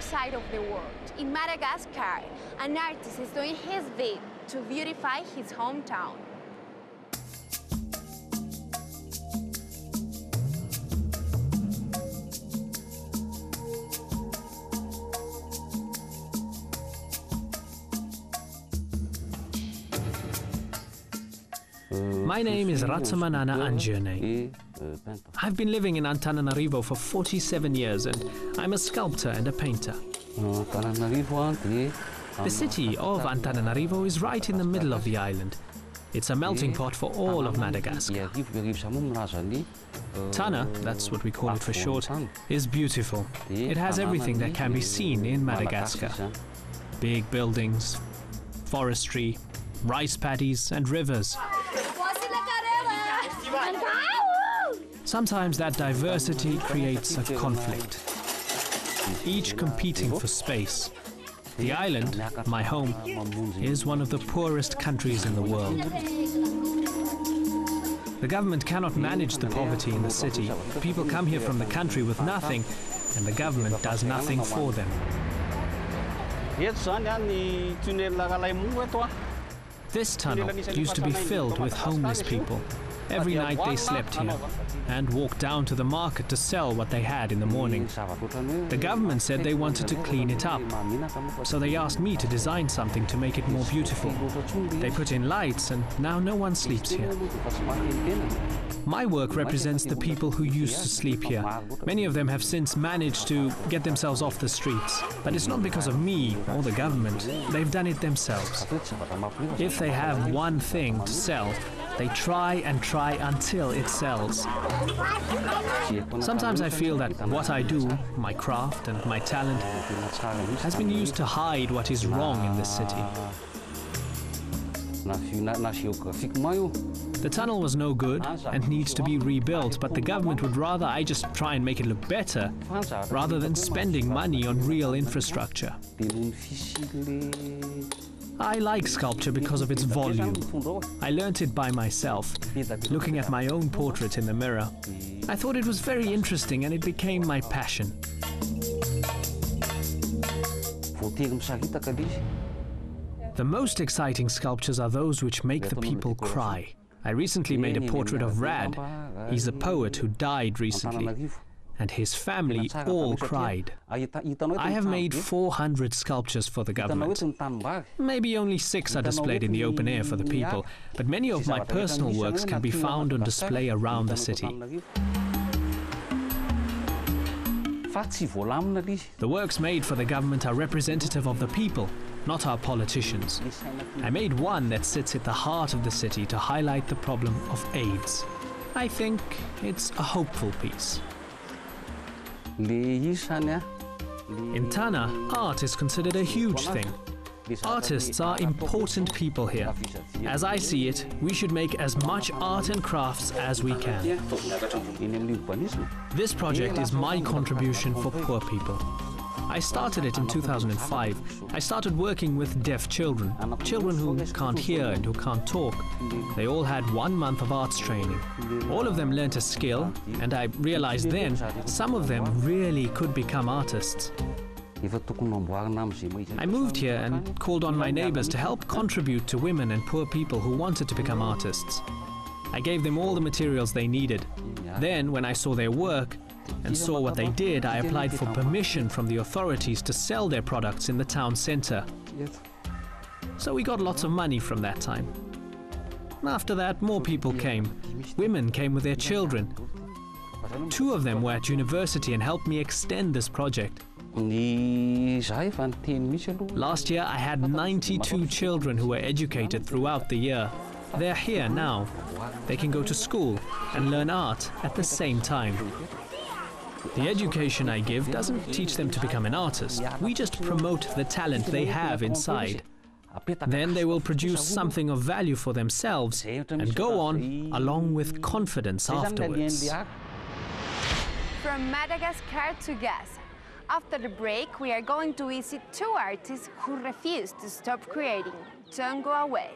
side of the world, in Madagascar, an artist is doing his bit to beautify his hometown. My name is Andrianaina. I've been living in Antananarivo for 47 years and I'm a sculptor and a painter. The city of Antananarivo is right in the middle of the island. It's a melting pot for all of Madagascar. Tana, that's what we call it for short, is beautiful. It has everything that can be seen in Madagascar. Big buildings, forestry, rice paddies and rivers. Sometimes that diversity creates a conflict, each competing for space. The island, my home, is one of the poorest countries in the world. The government cannot manage the poverty in the city. People come here from the country with nothing, and the government does nothing for them. This tunnel used to be filled with homeless people. Every night they slept here and walked down to the market to sell what they had in the morning. The government said they wanted to clean it up, so they asked me to design something to make it more beautiful. They put in lights and now no one sleeps here. My work represents the people who used to sleep here. Many of them have since managed to get themselves off the streets. But it's not because of me or the government. They've done it themselves. If they have one thing to sell, they try and try until it sells. Sometimes I feel that what I do, my craft and my talent, has been used to hide what is wrong in this city. The tunnel was no good and needs to be rebuilt, but the government would rather I just try and make it look better rather than spending money on real infrastructure. I like sculpture because of its volume. I learnt it by myself, looking at my own portrait in the mirror. I thought it was very interesting and it became my passion. The most exciting sculptures are those which make the people cry. I recently made a portrait of Rad. He's a poet who died recently, and his family all cried. I have made 400 sculptures for the government. Maybe only 6 are displayed in the open air for the people, but many of my personal works can be found on display around the city. The works made for the government are representative of the people, not our politicians. I made one that sits at the heart of the city to highlight the problem of AIDS. I think it's a hopeful piece. In Tana, art is considered a huge thing. Artists are important people here. As I see it, we should make as much art and crafts as we can. This project is my contribution for poor people. I started it in 2005. I started working with deaf children, children who can't hear and who can't talk. They all had 1 month of arts training. All of them learnt a skill, and I realized then some of them really could become artists. I moved here and called on my neighbors to help contribute to women and poor people who wanted to become artists. I gave them all the materials they needed. Then, when I saw their work and saw what they did, I applied for permission from the authorities to sell their products in the town center. So we got lots of money from that time. After that, more people came. Women came with their children. 2 of them were at university and helped me extend this project. Last year, I had 92 children who were educated throughout the year. They're here now. They can go to school and learn art at the same time. The education I give doesn't teach them to become an artist. We just promote the talent they have inside. Then they will produce something of value for themselves and go on along with confidence afterwards. From Madagascar to Gaza. After the break, we are going to visit 2 artists who refuse to stop creating. Don't go away.